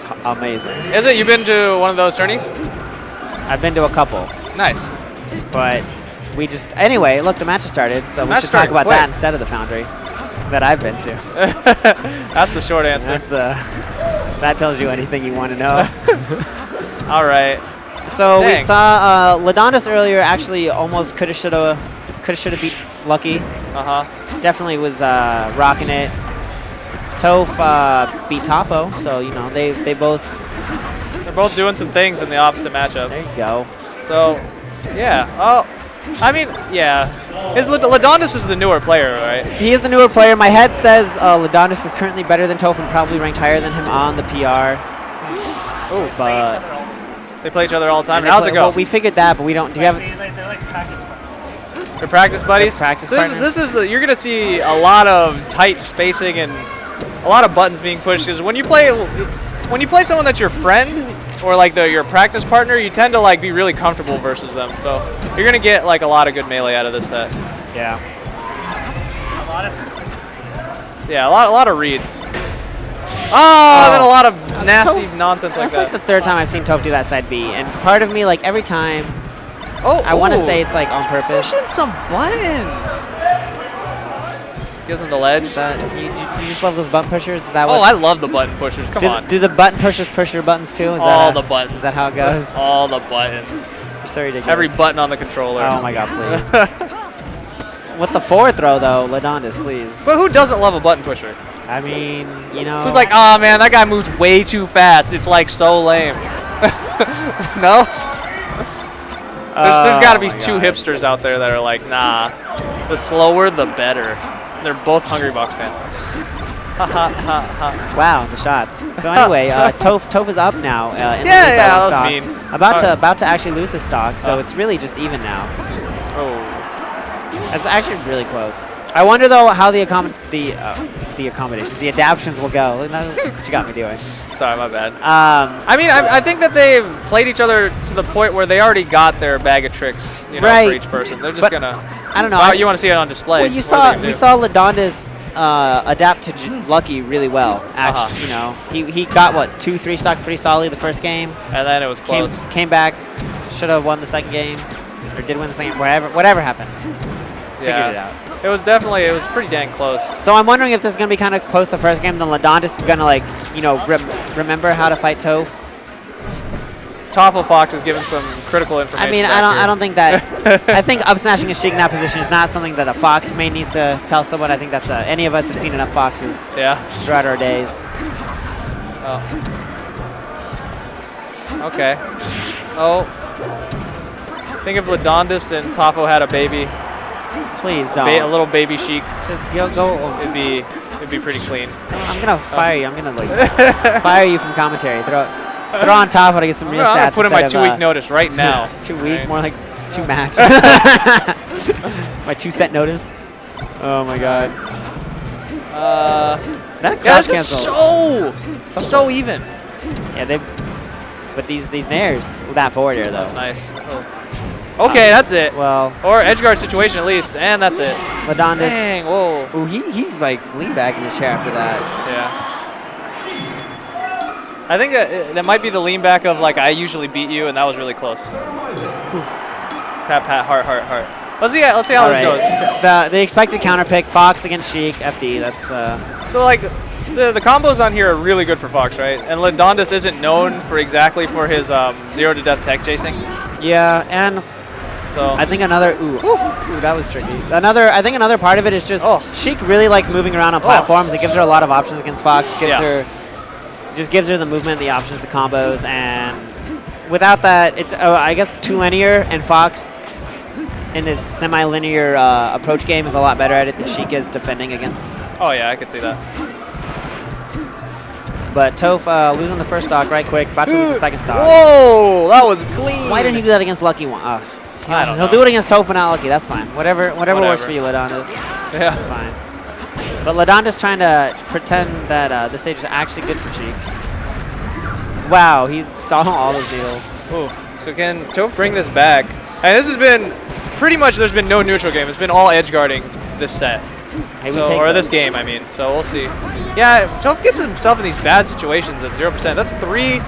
It's amazing. Is it? You've been to one of those tourneys? I've been to a couple. Nice. But we just... Anyway, look, the match has started, so we should talk about that instead of the Foundry that I've been to. That's the short answer. That's that tells you anything you want to know. All right. So we saw Laudandus earlier actually almost coulda shoulda beat Lucky. Definitely was rocking it. Toph beat Toph, so you know they're both doing some things in the opposite matchup. There you go. So yeah. Oh, I mean, yeah. Laudandus is the newer player, right? He is the newer player. My head says Laudandus is currently better than Toph and probably ranked higher than him on the PR. Oh, but they play each other all the time. How's it go? Well, we figured that, but we don't. Do you have? They're like practice partners. They're practice buddies. Practice so partners. This is you're gonna see a lot of tight spacing and a lot of buttons being pushed. Because when you play someone that's your friend or like your practice partner, you tend to like be really comfortable versus them. So you're gonna get like a lot of good melee out of this set. Yeah. A lot of specific reads. Yeah, a lot of reads. Oh, then a lot of nasty nonsense like that. That's like the third time I've seen Toph do that side B, and part of me, like every time, I want to say it's like on purpose. Pushing some buttons. Gives him the ledge. You just love those button pushers? Is that what? Oh, I love the button pushers. Come on. Do the button pushers push your buttons too? All the buttons. Is that how it goes? All the buttons. You're so ridiculous. Every button on the controller. Oh my god, please. With the forward throw though, Laudandus, please. But who doesn't love a button pusher? I mean, you know. Who's like, oh man, that guy moves way too fast. It's like so lame. No? There's got to be two hipsters out there that are like, nah, the slower the better. They're both Hungry Box fans. Ha ha ha ha. Wow, the shots. So anyway, Toph is up now. In that was stock. mean. About to actually lose the stock, so it's really just even now. Oh. It's actually really close. I wonder though how the accommodations, the adaptions will go. That's what you got me doing. Sorry, my bad. I mean, I think that they've played each other to the point where they already got their bag of tricks, you know, for each person. They're just gonna. I don't know. Wow, you want to see it on display? Well, we saw Laudandus adapt to Lucky really well. Actually, you know, he got what 2-3 stock pretty solidly the first game, and then it was close. Came back, should have won the second game, or did win the second. Whatever happened. Figured it out. It was pretty dang close. So I'm wondering if this is going to be kind of close the first game, then Laudandus is going to, like, you know, remember how to fight Toph. Toffle Fox is giving some critical information. I mean, I don't think that. I think up smashing a Sheik in that position is not something that a Fox may needs to tell someone. I think that's any of us have seen enough Foxes throughout our days. Oh. Okay. Oh. Think if Laudandus and Toph had a baby. Please don't. A little baby Sheik. Just go. It'd be pretty clean. I'm gonna fire you. I'm gonna like fire you from commentary. Throw on Toph to get some real stats. I'm gonna put in my 2-week notice right now. 2 week, right. More like 2 match. It's my 2 set notice. Oh my god. That cross cancel. So even. Yeah, but these nairs with that forward air though. That's nice. Oh. Okay, that's it. Well, or edge guard situation at least, and that's it. Laudandus. Dang, whoa. Ooh, he like leaned back in his chair after that. Yeah. I think that might be the lean back of like I usually beat you, and that was really close. Pat, heart. Let's see how this goes. The expected counter pick, Fox against Sheik, FD. That's so like the combos on here are really good for Fox, right? And Laudandus isn't known for exactly for his 0 to death tech chasing. Yeah, and so I think another that was tricky. I think another part of it is just Sheik really likes moving around on platforms. It gives her a lot of options against Fox. Gives her the movement, the options, the combos, and without that, it's I guess too linear. And Fox in this semi-linear approach game is a lot better at it than Sheik is defending against. Oh yeah, I could see that. But Toph losing the first stock right quick, about to lose the second stock. Whoa, that was clean. Why didn't he do that against Lucky one? I don't know. He'll do it against Toph, but not Lucky. That's fine. Whatever works for you, Laudandus. Yeah. That's fine. But Laudandus trying to pretend that this stage is actually good for Sheik. Wow, he stalled all those deals. Oof. So can Toph bring this back? And this has been pretty much, there's been no neutral game. It's been all edge guarding this set. Or this game, I mean. So we'll see. Yeah, Toph gets himself in these bad situations at 0%. That's 3.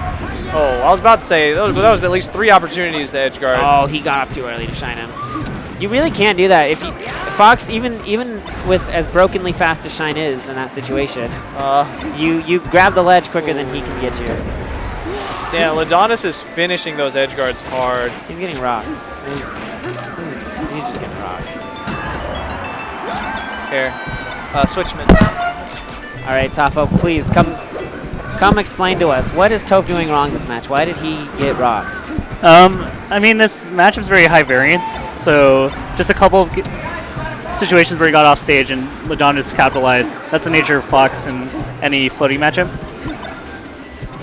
Oh, I was about to say, that was at least 3 opportunities to edge guard. Oh, he got off too early to shine him. You really can't do that. If Fox, even with as brokenly fast as Shine is in that situation, you grab the ledge quicker than he can get you. Yeah, Laudandus is finishing those edge guards hard. He's getting rocked. He's just getting rocked. Here, Switchman. All right, Toph, please come explain to us, what is Toph doing wrong this match? Why did he get rocked? I mean, this matchup's very high variance, so just a couple of situations where he got off stage and Laudandus capitalized. That's the nature of Fox in any floating matchup.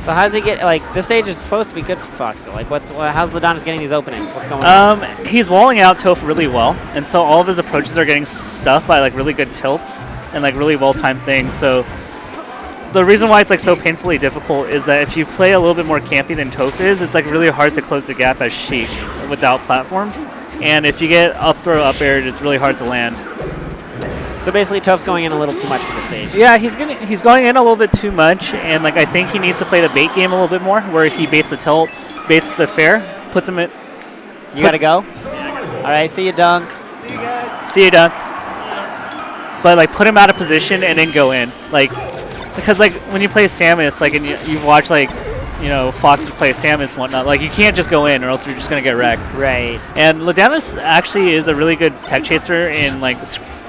So how does he get, like, this stage is supposed to be good for Fox, though. Like, how's Laudandus getting these openings? What's going on? He's walling out Toph really well, and so all of his approaches are getting stuffed by, like, really good tilts and, like, really well-timed things. So the reason why it's, like, so painfully difficult is that if you play a little bit more campy than Toph is, it's, like, really hard to close the gap as Sheik without platforms. And if you get up throw, up aired, it's really hard to land. So basically, Toph's going in a little too much for the stage. Yeah, he's going in a little bit too much, and like I think he needs to play the bait game a little bit more, where he baits a tilt, baits the fair, puts him in. You gotta go. All right, see you, Dunk. See you guys. See you, Dunk. But like put him out of position and then go in, like because like when you play Samus, like and you watch like Foxes play Samus and whatnot, like you can't just go in or else you're just gonna get wrecked. Right. And Laudandus actually is a really good tech chaser in like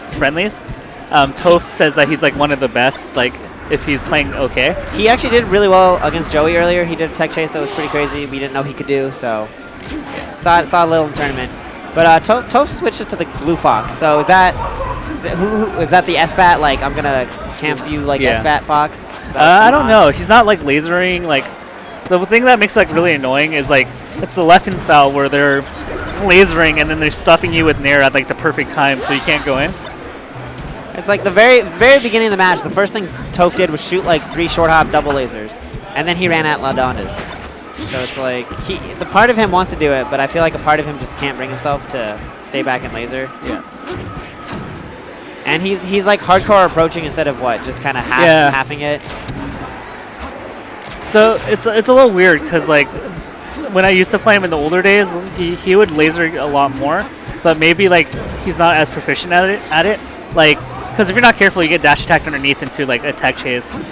friendlies. Toph says that he's like one of the best, like if he's playing okay. He actually did really well against Joey earlier. He did a tech chase that was pretty crazy. We didn't know he could do, so saw a little in the tournament. But Toph switches to the blue Fox. So is that the SFAT? Like I'm gonna camp you like SFAT Fox? I don't know. He's not like lasering. Like the thing that makes it, like really annoying is like it's the left-hand style where they're lasering and then they're stuffing you with Nair at like the perfect time so you can't go in. It's like the very beginning of the match, the first thing Toph did was shoot like 3 short hop double lasers, and then he ran at Laudandus. So it's like the part of him wants to do it, but I feel like a part of him just can't bring himself to stay back and laser. Yeah. And he's like hardcore approaching instead of what, just kind of halving it. So it's a little weird because like when I used to play him in the older days, he would laser a lot more, but maybe like he's not as proficient at it. Like, because if you're not careful, you get dash attacked underneath into like a tech chase.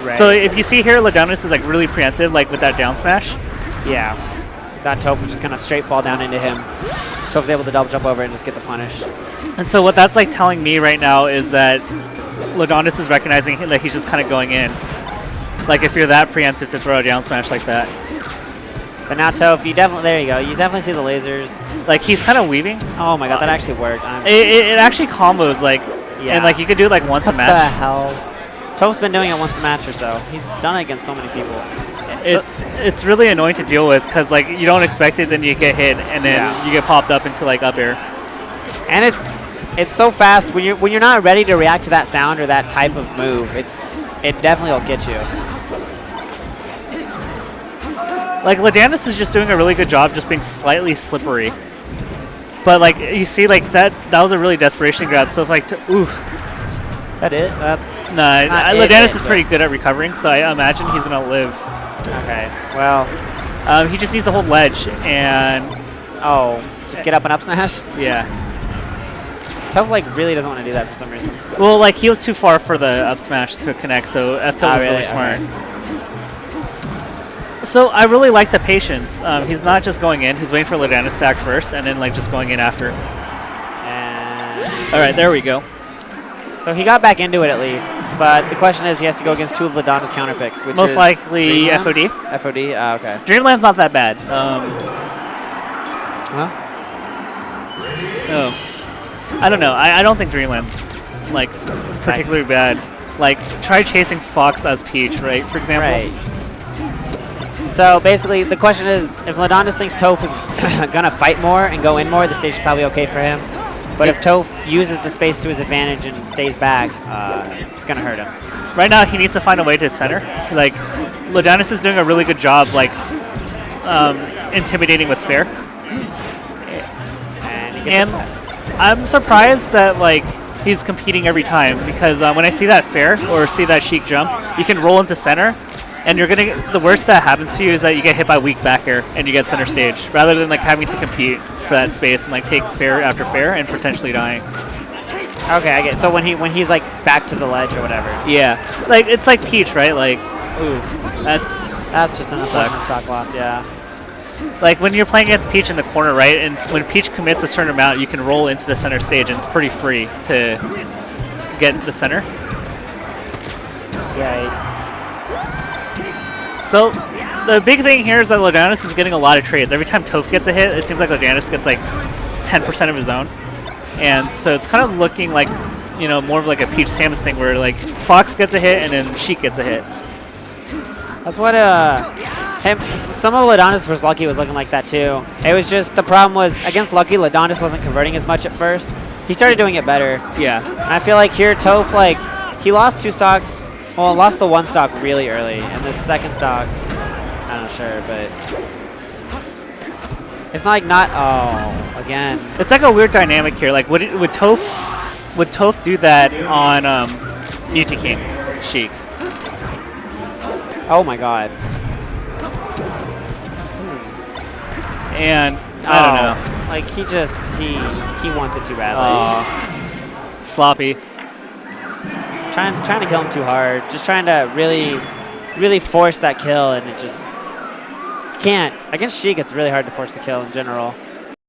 Right. So if you see here, Laudandus is like really preemptive, like with that down smash. Yeah. That Toph was just gonna straight fall down into him. Toph's able to double jump over and just get the punish. And so what that's like telling me right now is that Laudandus is recognizing that he's just kind of going in. Like if you're that preemptive to throw a down smash like that. But now Toph, there you go. You definitely see the lasers. Like he's kind of weaving. Oh my god, that actually worked. It actually combos like, and like you could do it like once a match. What the hell? Toph's been doing it once a match or so. He's done it against so many people. It's really annoying to deal with because like you don't expect it, then you get hit, and then you get popped up into like up air. And it's so fast when you're not ready to react to that sound or that type of move. It definitely will get you. Like, Laudandus is just doing a really good job just being slightly slippery. But, like, you see, like, that was a really desperation grab. So, if, like, oof. Is that it? That's... Nah, Laudandus is pretty good at recovering, so I imagine he's going to live. Okay, well... he just needs to hold ledge, and... Oh, just get up and up smash? Yeah. Toph, like, really doesn't want to do that for some reason. Well, like, he was too far for the up smash to connect, so F-Tilt was really smart. Okay. So I really like the patience. He's not just going in. He's waiting for Laudandus to act first, and then like just going in after. And all right, there we go. So he got back into it at least, but the question is he has to go against 2 of Laudandus counter picks, which most is likely Dreamland? FOD. FOD. Okay. Dreamland's not that bad. Oh, I don't know. I don't think Dreamland's like particularly bad. Like try chasing Fox as Peach, right? For example. Right. So basically, the question is, if Laudandus thinks Toph is gonna fight more and go in more, the stage is probably okay for him. But if Toph uses the space to his advantage and stays back, it's gonna hurt him. Right now, he needs to find a way to center. Like, Laudandus is doing a really good job, like, intimidating with fair. And I'm surprised that, like, he's competing every time because when I see that fair or see that Sheik jump, you can roll into center, and you're gonna the worst that happens to you is that you get hit by weak back air and you get center stage, rather than like having to compete for that space and like take fair after fair and potentially dying. Okay, I get it. So when he's like back to the ledge or whatever. Yeah, like it's like Peach, right? Like, ooh, that's just an sucks. stock loss, yeah. Like when you're playing against Peach in the corner, right? And when Peach commits a certain amount, you can roll into the center stage, and it's pretty free to get the center. Yeah. So the big thing here is that Laudandus is getting a lot of trades. Every time Toph gets a hit, it seems like Laudandus gets like 10% of his own. And so it's kind of looking like, you know, more of like a Peach Samus thing where like Fox gets a hit and then Sheik gets a hit. That's what some of Laudandus versus Lucky was looking like that too. It was just the problem was against Lucky, Laudandus wasn't converting as much at first. He started doing it better. Yeah. And I feel like here Toph, like, he lost 2 stocks. Well, lost the 1 stock really early, and the second stock, I'm not sure, but it's not like again. It's like a weird dynamic here. Like, would Toph do that on Beauty King Sheik? Oh my God. And I don't know. Like he wants it too badly. Sloppy. Trying to kill him too hard. Just trying to really force that kill, and it just can't. Against Sheik, it's really hard to force the kill in general.